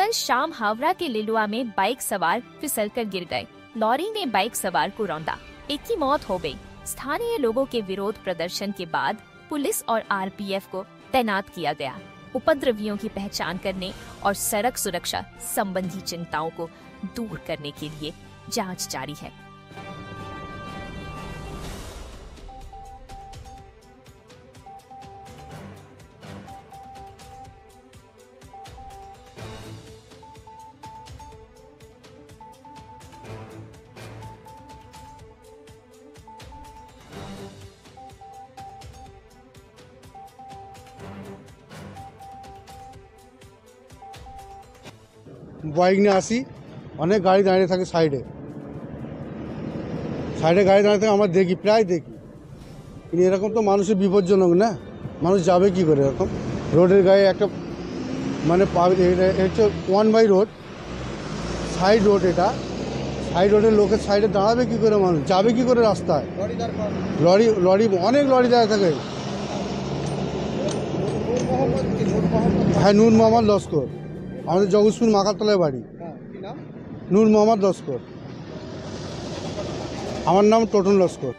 कल शाम हावड़ा के लिलुआ में बाइक सवार फिसलकर गिर गए। लॉरी ने बाइक सवार को रौंदा, एक की मौत हो गई। स्थानीय लोगों के विरोध प्रदर्शन के बाद पुलिस और आरपीएफ को तैनात किया गया। उपद्रवियों की पहचान करने और सड़क सुरक्षा संबंधी चिंताओं को दूर करने के लिए जांच जारी है। বাইক নিয়ে আসি, অনেক গাড়ি দাঁড়িয়ে থাকে সাইডে গাড়ি দাঁড়িয়ে থাকে। আমরা দেখি, প্রায় দেখি, কিন্তু এরকম তো মানুষের বিপজ্জনক না। মানুষ যাবে কি করে এরকম রোডের গায়ে? একটা মানে হচ্ছে 1 বাই রোড, সাইড রোড। এটা সাইড রোডের লোকের সাইডে দাঁড়াবে কি করে? মানুষ যাবে কি করে রাস্তায়? লরি অনেক লরি দাঁড়িয়ে থাকে। হ্যাঁ, নূর মোহাম্মদ লস্কর, আমাদের জগৎপুর মাকাতলায় বাড়ি। নূর মোহাম্মদ লস্কর। আমার নাম টোটন লস্কর।